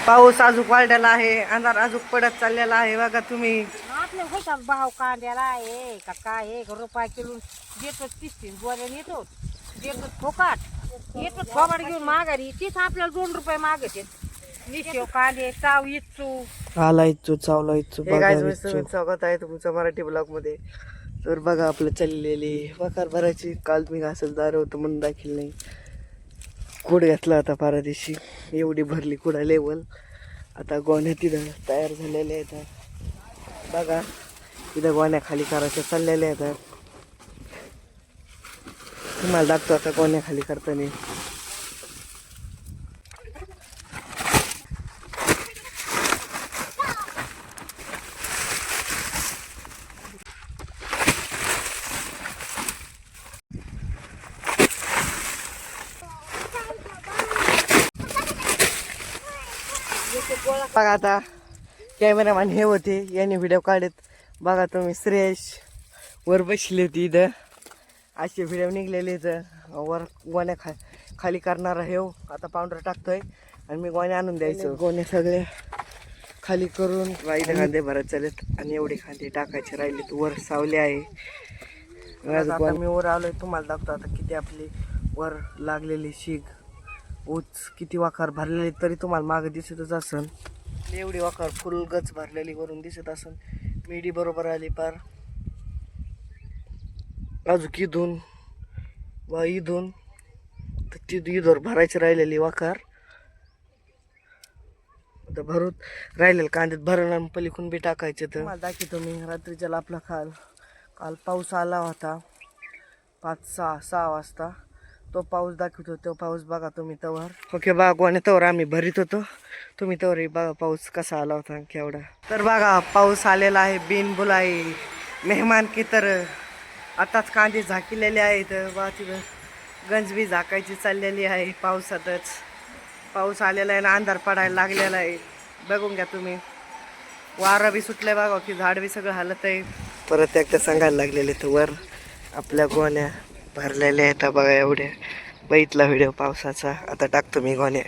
पाऊस अजून वाढलेला आहे, अंधार अजून पडत चाललेला आहे बघा तुम्ही. आपले होतात भाव कांद्याला आहे का काय 1 रुपया किलो देतो 30 गोऱ्याने देतो फोकाट येतो फोकाट घेऊन माघारी तीच आपल्याला 2 रुपये मागते. निशेव कांदे चाव इच्छू आला इच्छू चावला इच्छू. स्वागत आहे तुमचं मराठी ब्लॉग मध्ये. तर बघा आपलं चाललेली वखार भरायची. काल मी घासच दार होतं म्हणून दाखल नाही. कुड घातला आता पारादिशी एवढी भरली कुडा लेवल. आता गोण्या तिथं तयार झालेल्या आहेत बघा. तिथं गोण्या खाली करायच्या चाललेल्या आहेत. तुम्हाला दाखतो आता गोण्या खाली करताना. बघा आता कॅमेरामॅन हे होते याने व्हिडिओ काढत. बघा तुम्ही श्रेयश वर बसली होती इथं. असे व्हिडिओ निघलेले इथं वर गोण्या खाली करणारा हे. आता पावडर टाकतोय आणि मी गोण्या आणून द्यायचं. गोण्या सगळे खाली करून इथं कांदे भरत चालेत आणि एवढे कांदे टाकायचे राहिलेत. वर सावले आहे. आता मी वर आलोय तुम्हाला दाखवतो आता किती आपली वर लागलेली शीग ऊच किती वाखार भरलेली तरी तुम्हाला मागे दिसतच असन. एवढी वाखार फुल गच भरलेली वरून दिसत असन. मेडी बरोबर आली पार अजून इथून वा इथून तर ती इथवर भरायची राहिलेली वाखार. आता भरूत राहिलेलं कांद्यात भरण आणि पलीकडून बी टाकायचे. तर मला दाखवतो मी रात्रीच्या आपला काल पाऊस आला होता 5-6 वाजता. तो पाऊस दाखवतो. तो पाऊस बघा तुम्ही तवर. ओके बघा गोण्या तवर आम्ही भरीत होतो. तुम्ही तवर बघा पाऊस कसा आला होता केवढा. तर बघा पाऊस आलेला आहे बिन बुलाई मेहमान की तर. आताच कांदे झाकिलेले आहेत बा. तिथं गंजबी झाकायची चाललेली आहे पावसातच. पाऊस आलेला आहे ना अंधार पडायला लागलेला आहे. बघून घ्या तुम्ही. वारा बी सुटलाय बघा की झाड बी सगळं हालत आहे. परत एकदा सांगायला लागलेले तर वर आपल्या गोण्या भरलेल्या आहेत बघा एवढ्या. बघितला व्हिडिओ पावसाचा. आता टाकतो मी गोण्या.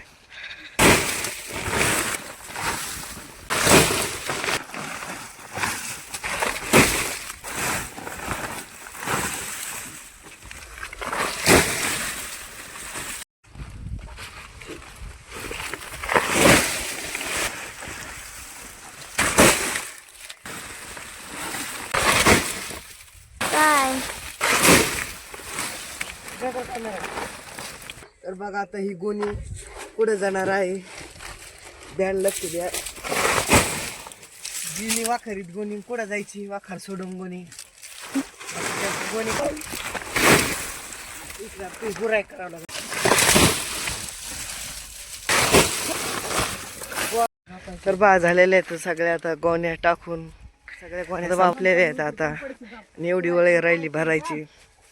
तर बघा आता ही गोणी पुढे जाणार आहे. ध्यान लक्ष द्या. गिनी वाखारीत गोणी पुढे जायची. वाखार सोडून गोणी गुराय करावं लागेल. तर बा झालेले आहेत सगळ्या आता गोण्या टाकून. सगळ्या गोण्या बापलेल्या आहेत आता. आणि एवढी वेळ राहिली भरायची.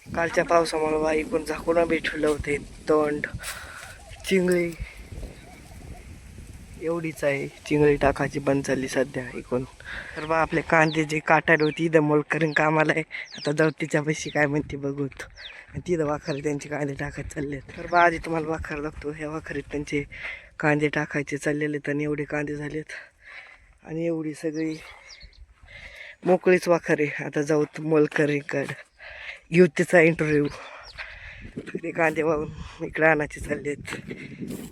कालच्या पावसामुळे बा इकडून झाकून बी ठेवलं होते. तोंड चिंगळी एवढीच आहे. चिंगळी टाकायची बंद झाली सध्या इकडून. तर बा आपले कांदे जे काटायला होती इथं मोल करून कामाला आहे. आता जाऊ तिच्या पैसे काय म्हणते बघूत. आणि तिथं वाखारी त्यांचे कांदे टाकायचे चालले. तर बा आधी तुम्हाला वाखार लागतो. ह्या वाखारीत त्यांचे कांदे टाकायचे चाललेले. आणि एवढे कांदे झालेत आणि एवढी सगळी मोकळीच वाखारी. आता जाऊ मोलकरींकडं घेऊ तिचा इंटरव्ह्यू. ते कांदे वाहून इकडे आणायचे चाललेत.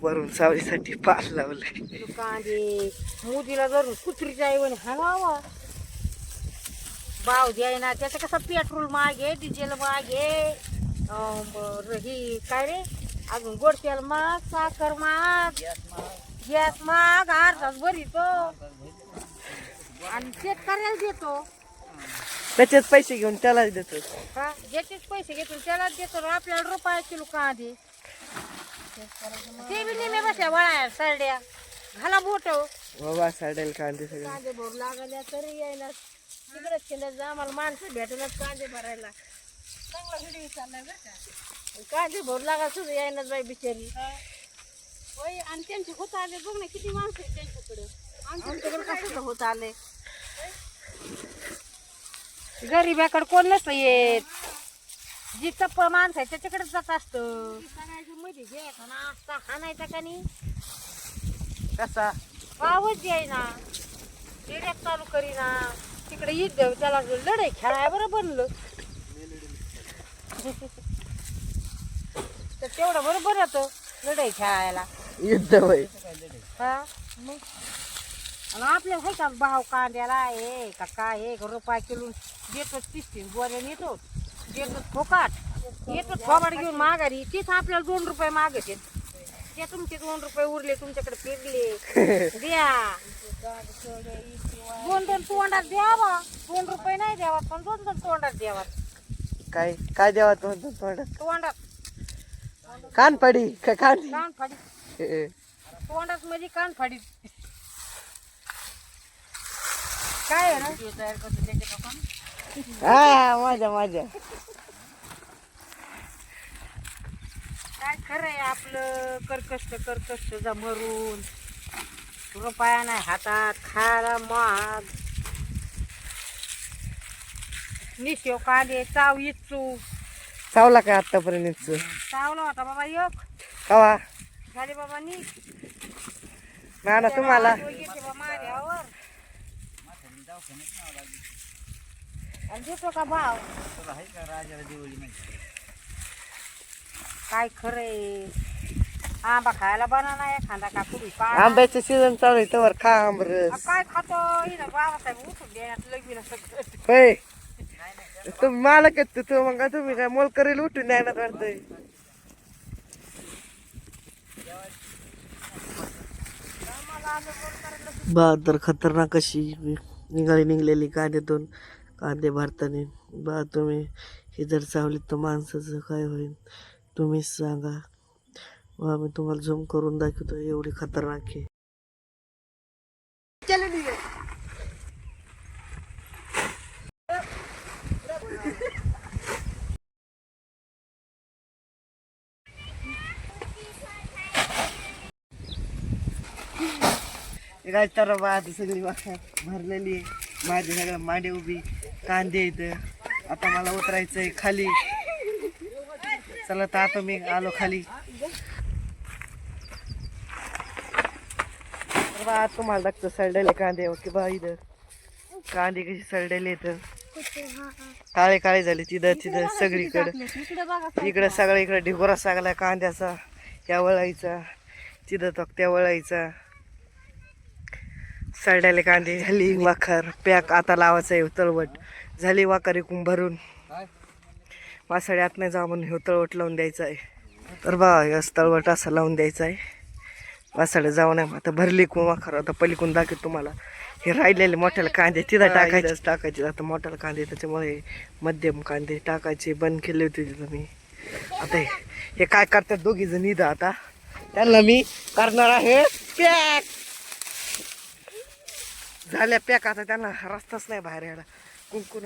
वरून सावलीसाठी पार लावलंय. कांदे मोदीला धरून कुत्रीच्या ऐवणी हाणावा. भाव द्यायना त्याचं कसं पेट्रोल मागे डिझेल मागे ही काय रे अजून गोड तेल माग साखर माग गॅस माग अर्धाच भरितो आणि शेतकऱ्याला देतो. त्याचेच पैसे घेऊन त्यालाच देतो. हा ज्याचेच पैसे घेतो त्यालाच देतो. आपल्याला रुपया किलो कांदे ते बी नेहमी बसल्या वळाया सरड्या घाला बोट बाबा साडेल कांदे सगळे. कांदे भरू लागल्या तरी यायला तिकडेच केलं जा. आम्हाला माणसं भेटूनच कांदे भरायला चांगला व्हिडिओ चाललाय बरं का. कांदे भरू लागा सुद्धा यायलाच बाई बिचारी. होय आणि त्यांचे होत आले बघ ना किती माणसं आहेत त्यांच्याकडे. आमच्याकडे कसं होत आले. गरीबाकडे कोण नसतं येत. जी चप्पळ माणसं आहे त्याच्याकडेच जात असतं मध्ये घ्यायचा ना असता हाणायचा का नाही कसा आवाज द्यायना रेड्यात चालू करीना तिकडे ईद देव त्याला लढाई खेळाय बरं बनलं तर तेवढं बरोबर होतं लढाई खेळायला युद्ध होय. हा मग आणि आपल्या आहे का भाव कांद्याला आहे का काय आहे रुपया किलो देतो 30 गोऱ्या नेतो देतो फोकाट येतो थोबाड घेऊन माघारी तीच आपल्याला 2 रुपये मागत ते तुमचे 2 रुपये उरले तुमच्याकडे फिरले द्या 2 तोंडात द्यावा 2 रुपये नाही द्यावा पण 2 तोंडात द्यावा काय काय द्यावा तोंडात तोंडात कान पडी का कान कान फाडी तोंडात मध्ये कान फाडी काय आहे ना तयार करतो त्याच्या आपण हा माझ्या काय खरं आहे आपलं करकष्ट जमरून रुपया नाही हातात खायला माग निशेव कांदे चाव इच्छू चावला काय आतापर्यंत चावला होता बाबा एक कवा झाले बाबा नी ना तुम्हाला येते बा माझ्यावर आणि देतो का भाव काय खरंय आंबा खायला बनाना एखादा का कुडी आंब्याचं सीझन चालू आहे तवर खा आंबरस काय खातो हिनं बाबासाहेब उठून देण्यात लगीन सगळं होय तुम्ही मालक आहेत तू मग तुम्ही काय मोल करेल उठून द्यायला वाटतंय बहादर खतरनाक अशी निघालेली कांद्यातून कांदे भरताना बा तुम्ही हे जर चावलीत तर माणसाचं काय होईल तुम्हीच सांगा वा मी तुम्हाला झूम करून दाखवतो एवढी खतरनाक आहे तर माझी सगळी वाखा भरलेली आहे माझी सगळं मांडे उभी कांदे इथं आता मला उतरायचंय खाली चला तर आता मी आलो खाली तर बा तुम्हाला दाखतो सडलेले कांदे की बा इथं कांदे कशी सडलेले इथं काळे काळे झाले तिथं सगळीकडं इकडं सगळं इकडं ढिगोरा सगळा कांद्याचा त्या वळायचा तिथं तो त्या वळायचा सडलेले कांदे झाली वाखर पॅक आता लावायचं आहे तळवट झाली वाकर इकून भरून वासाडे आत नाही जा म्हणून हे तळवट लावून द्यायचं आहे तर बा यस तळवट असं लावून द्यायचं आहे वासाडे जाऊ नये आता भरली कोण वाखर आता पलीकडून दाखवत तुम्हाला हे राहिलेले मोठ्याला कांदे तिथं टाकायचे आता मोठ्याला कांदे त्याच्यामुळे मध्यम कांदे टाकायचे बंद केले होते तिथं मी आता हे काय करतात दोघी जण इथं आता त्यांना मी करणार आहे पॅक झाल्या पॅक आता त्यांना रस्ताच नाही बाहेर यायला कुंकुन